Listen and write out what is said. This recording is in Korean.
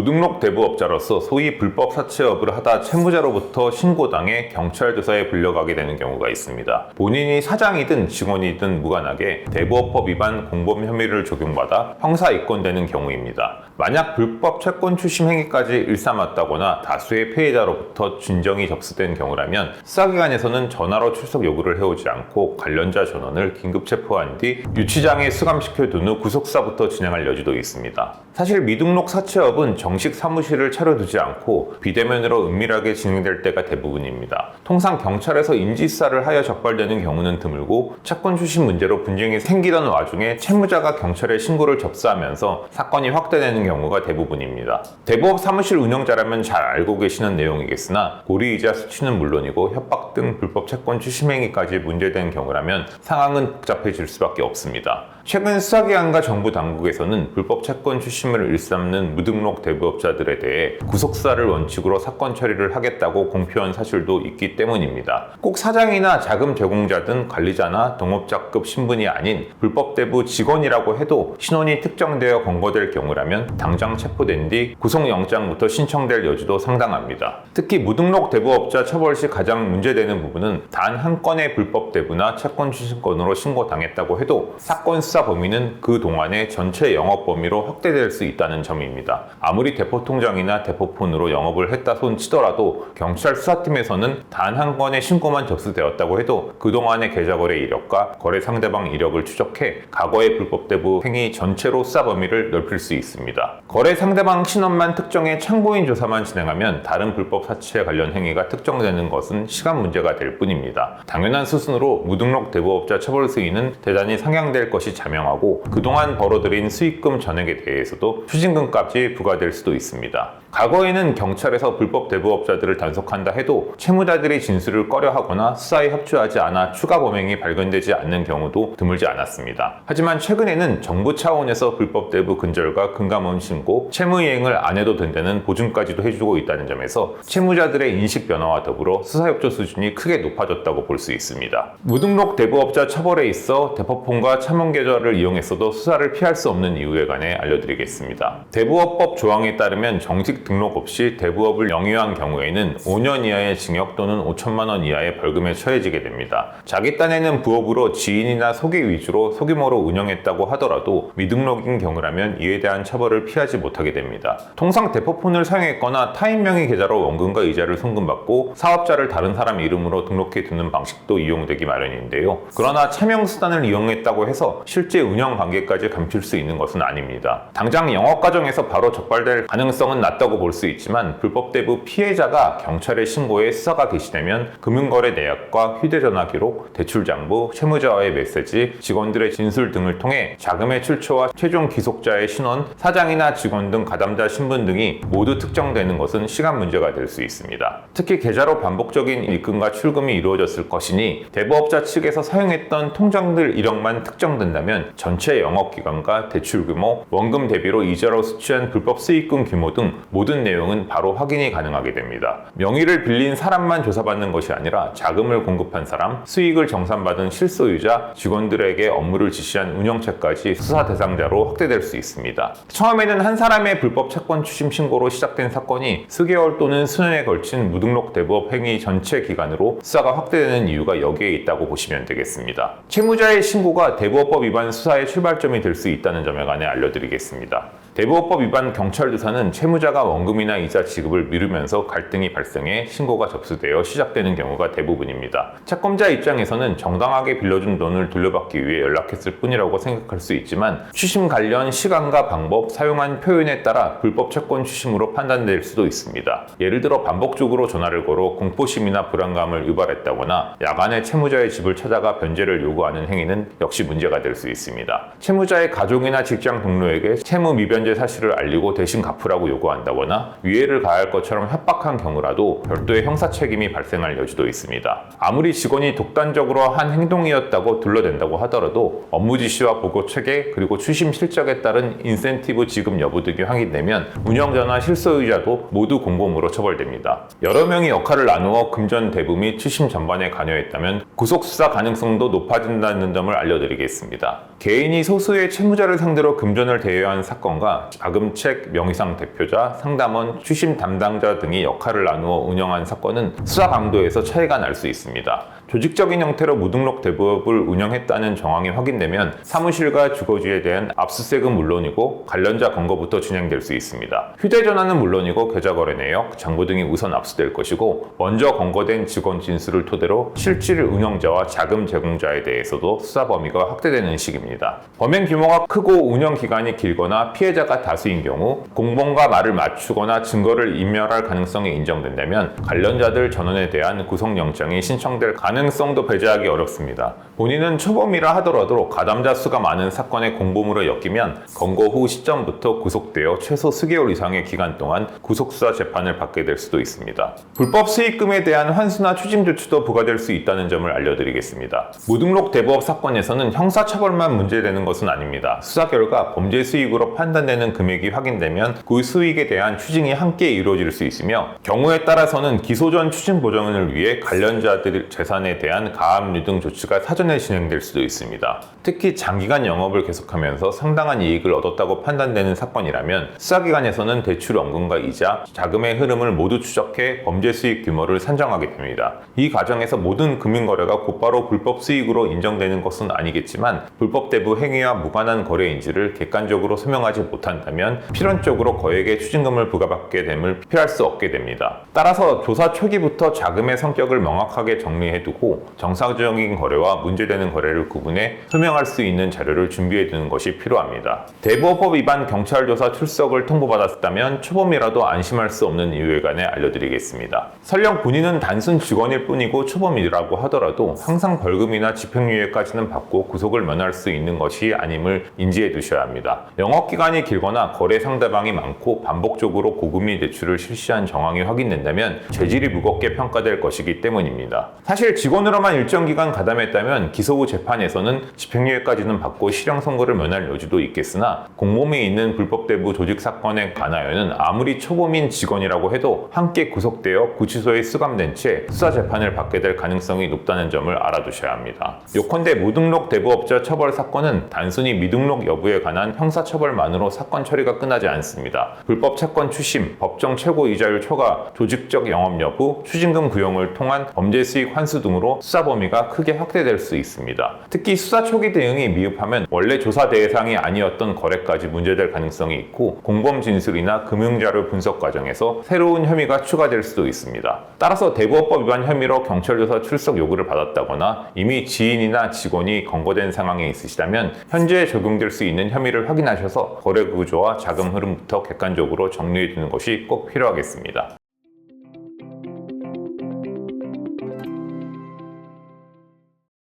무등록 대부업자로서 소위 불법 사채업을 하다 채무자로부터 신고당해 경찰 조사에 불려가게 되는 경우가 있습니다. 본인이 사장이든 직원이든 무관하게 대부업법 위반 공범 혐의를 적용받아 형사 입건되는 경우입니다. 만약 불법 채권 추심 행위까지 일삼았다거나 다수의 피해자로부터 진정이 접수된 경우라면 수사기관에서는 전화로 출석 요구를 해오지 않고 관련자 전원을 긴급 체포한 뒤 유치장에 수감시켜둔 후 구속사부터 진행할 여지도 있습니다. 사실 미등록 사채업은 정식 사무실을 차려두지 않고 비대면으로 은밀하게 진행될 때가 대부분입니다. 통상 경찰에서 인지수사를 하여 적발되는 경우는 드물고 채권 추심 문제로 분쟁이 생기던 와중에 채무자가 경찰에 신고를 접수하면서 사건이 확대되는 경우가 대부분입니다. 대부업 사무실 운영자라면 잘 알고 계시는 내용이겠으나 고리이자 수취는 물론이고 협박 등 불법 채권 추심 행위까지 문제된 경우라면 상황은 복잡해질 수밖에 없습니다. 최근 수사기관과 정부 당국에서는 불법 채권 추심을 일삼는 무등록 대부업자들에 대해 구속수사를 원칙으로 사건 처리를 하겠다고 공표한 사실도 있기 때문입니다. 꼭 사장이나 자금 제공자 등 관리자나 동업자급 신분이 아닌 불법 대부 직원이라고 해도 신원이 특정되어 검거될 경우라면 당장 체포된 뒤 구속영장부터 신청될 여지도 상당합니다. 특히 무등록 대부업자 처벌 시 가장 문제되는 부분은 단 한 건의 불법 대부나 채권 추심 건으로 신고당했다고 해도 사건 수사 범위는 그 동안의 전체 영업 범위로 확대될 수 있다는 점입니다. 아무리 대포통장이나 대포폰으로 영업을 했다 손 치더라도 경찰 수사팀에서는 단 한 건의 신고만 접수되었다고 해도 그동안의 계좌거래 이력과 거래 상대방 이력을 추적해 과거의 불법 대부 행위 전체로 수사 범위를 넓힐 수 있습니다. 거래 상대방 신원만 특정해 참고인 조사만 진행하면 다른 불법 사채 관련 행위가 특정되는 것은 시간 문제가 될 뿐입니다. 당연한 수순으로 무등록 대부업자 처벌 수위는 대단히 상향될 것이 자명하고 그동안 벌어들인 수익금 전액에 대해서도 추징금까지 부과될 수도 있습니다. 과거에는 경찰에서 불법 대부업자들을 단속한다 해도 채무자들이 진술을 꺼려하거나 수사에 협조하지 않아 추가 범행이 발견되지 않는 경우도 드물지 않았습니다. 하지만 최근에는 정부 차원에서 불법 대부 근절과 금감원 신고, 채무이행을 안 해도 된다는 보증까지도 해주고 있다는 점에서 채무자들의 인식 변화와 더불어 수사협조 수준이 크게 높아졌다고 볼 수 있습니다. 무등록 대부업자 처벌에 있어 대포폰과 차문계좌를 이용했어도 수사를 피할 수 없는 이유에 관해 알려드리겠습니다. 대부업법 조항에 따르면 정식 등록 없이 대부업을 영위한 경우에는 5년 이하의 징역 또는 5천만 원 이하의 벌금에 처해지게 됩니다. 자기 딴에는 부업으로 지인이나 소개 위주로 소규모로 운영했다고 하더라도 미등록인 경우라면 이에 대한 처벌을 피하지 못하게 됩니다. 통상 대포폰을 사용했거나 타인 명의 계좌로 원금과 이자를 송금받고 사업자를 다른 사람 이름으로 등록해 두는 방식도 이용되기 마련인데요. 그러나 차명 수단을 이용했다고 해서 실제 운영 관계까지 감출 수 있는 것은 아닙니다. 당장 영업 과정에서 바로 적발될 가능성은 낮다고 볼 수 있지만 불법 대부 피해자가 경찰에 신고해 수사가 개시되면 금융거래 내역과 휴대전화 기록, 대출장부, 채무자와의 메시지, 직원들의 진술 등을 통해 자금의 출처와 최종 기속자의 신원, 사장이나 직원 등 가담자 신분 등이 모두 특정되는 것은 시간 문제가 될 수 있습니다. 특히 계좌로 반복적인 입금과 출금이 이루어졌을 것이니 대부업자 측에서 사용했던 통장들 이력만 특정된다면 전체 영업기간과 대출 규모, 원금 대비로 이자로 수취한 불법 수익금 규모 등 모든 내용은 바로 확인이 가능하게 됩니다. 명의를 빌린 사람만 조사받는 것이 아니라 자금을 공급한 사람, 수익을 정산받은 실소유자, 직원들에게 업무를 지시한 운영체까지 수사 대상자로 확대될 수 있습니다. 처음에는 한 사람의 불법 채권 추심 신고로 시작된 사건이 수개월 또는 수년에 걸친 무등록 대부업 행위 전체 기간으로 수사가 확대되는 이유가 여기에 있다고 보시면 되겠습니다. 채무자의 신고가 대부업법 위반 수사의 출발점이 될 수 있다는 점에 관해 알려드리겠습니다. 대부업법 위반 경찰 조사는 채무자가 원금이나 이자 지급을 미루면서 갈등이 발생해 신고가 접수되어 시작되는 경우가 대부분입니다. 채권자 입장에서는 정당하게 빌려준 돈을 돌려받기 위해 연락했을 뿐이라고 생각할 수 있지만 추심 관련 시간과 방법, 사용한 표현에 따라 불법 채권 추심으로 판단될 수도 있습니다. 예를 들어 반복적으로 전화를 걸어 공포심이나 불안감을 유발했다거나 야간에 채무자의 집을 찾아가 변제를 요구하는 행위는 역시 문제가 될 수 있습니다. 채무자의 가족이나 직장 동료에게 채무 미변제 사실을 알리고 대신 갚으라고 요구한다거나 위해를 가할 것처럼 협박한 경우라도 별도의 형사 책임이 발생할 여지도 있습니다. 아무리 직원이 독단적으로 한 행동이었다고 둘러댄다고 하더라도 업무 지시와 보고 체계 그리고 추심 실적에 따른 인센티브 지급 여부 등이 확인되면 운영자나 실소유자도 모두 공범으로 처벌됩니다. 여러 명이 역할을 나누어 금전 대부 및 추심 전반에 관여했다면 구속 수사 가능성도 높아진다는 점을 알려드리겠습니다. 개인이 소수의 채무자를 상대로 금전을 대여한 사건과 자금책 명의상 대표자, 상담원, 추심 담당자 등이 역할을 나누어 운영한 사건은 수사 강도에서 차이가 날 수 있습니다. 조직적인 형태로 무등록 대부업을 운영했다는 정황이 확인되면 사무실과 주거지에 대한 압수수색은 물론이고 관련자 검거부터 진행될 수 있습니다. 휴대전화는 물론이고 계좌거래 내역, 장부 등이 우선 압수될 것이고 먼저 검거된 직원 진술을 토대로 실질 운영자와 자금 제공자에 대해서도 수사 범위가 확대되는 시기입니다. 범행 규모가 크고 운영 기간이 길거나 피해자가 다수인 경우 공범과 말을 맞추거나 증거를 인멸할 가능성이 인정된다면 관련자들 전원에 대한 구속영장이 신청될 가능성도 배제하기 어렵습니다. 본인은 초범이라 하더라도 가담자 수가 많은 사건의 공범으로 엮이면 검거 후 시점부터 구속되어 최소 수개월 이상의 기간 동안 구속수사 재판을 받게 될 수도 있습니다. 불법 수익금에 대한 환수나 추징 조치도 부과될 수 있다는 점을 알려드리겠습니다. 무등록 대부업 사건에서는 형사처벌만 문제되는 것은 아닙니다. 수사 결과 범죄 수익으로 판단되는 금액이 확인되면 그 수익에 대한 추징이 함께 이루어질 수 있으며 경우에 따라서는 기소 전 추징 보전을 위해 관련자들 재산에 대한 가압류 등 조치가 사전에 진행될 수도 있습니다. 특히 장기간 영업을 계속하면서 상당한 이익을 얻었다고 판단되는 사건이라면 수사기관에서는 대출 원금과 이자, 자금의 흐름을 모두 추적해 범죄 수익 규모를 산정하게 됩니다. 이 과정에서 모든 금융거래가 곧바로 불법 수익으로 인정되는 것은 아니겠지만 불법 대부 행위와 무관한 거래인지를 객관적으로 소명하지 못한다면 필연적으로 거액의 추징금을 부과받게 됨을 피할 수 없게 됩니다. 따라서 조사 초기부터 자금의 성격을 명확하게 정리해두고 정상적인 거래와 문제되는 거래를 구분해 소명할 수 있는 자료를 준비해두는 것이 필요합니다. 대부업법 위반 경찰 조사 출석을 통보받았다면 초범이라도 안심할 수 없는 이유에 관해 알려드리겠습니다. 설령 본인은 단순 직원일 뿐이고 초범이라고 하더라도 항상 벌금이나 집행유예까지는 받고 구속을 면할 수 있는 것이 아님을 인지해 두셔야 합니다. 영업기간이 길거나 거래 상대방이 많고 반복적으로 고금리 대출을 실시한 정황이 확인된다면 죄질이 무겁게 평가될 것이기 때문입니다. 사실 직원으로만 일정 기간 가담했다면 기소 후 재판에서는 집행유예까지는 받고 실형 선고를 면할 여지도 있겠으나 공범이 있는 불법 대부 조직 사건에 관하여는 아무리 초범인 직원이라고 해도 함께 구속되어 구치소에 수감된 채 수사 재판을 받게 될 가능성이 높다는 점을 알아두셔야 합니다. 요컨대 무등록 대부업자 처벌 사건은 단순히 미등록 여부에 관한 형사처벌만으로 사건 처리가 끝나지 않습니다. 불법 채권 추심, 법정 최고 이자율 초과, 조직적 영업 여부, 추징금 구형을 통한 범죄 수익 환수 등으로 수사 범위가 크게 확대될 수 있습니다. 특히 수사 초기 대응이 미흡하면 원래 조사 대상이 아니었던 거래까지 문제될 가능성이 있고 공범 진술이나 금융자료 분석 과정에서 새로운 혐의가 추가될 수도 있습니다. 따라서 대부업법 위반 혐의로 경찰 조사 출석 요구를 받았다거나 이미 지인이나 직원이 검거된 상황에 있으시다면 현재 적용될 수 있는 혐의를 확인하셔서 거래 구조와 자금 흐름부터 객관적으로 정리해 두는 것이 꼭 필요하겠습니다.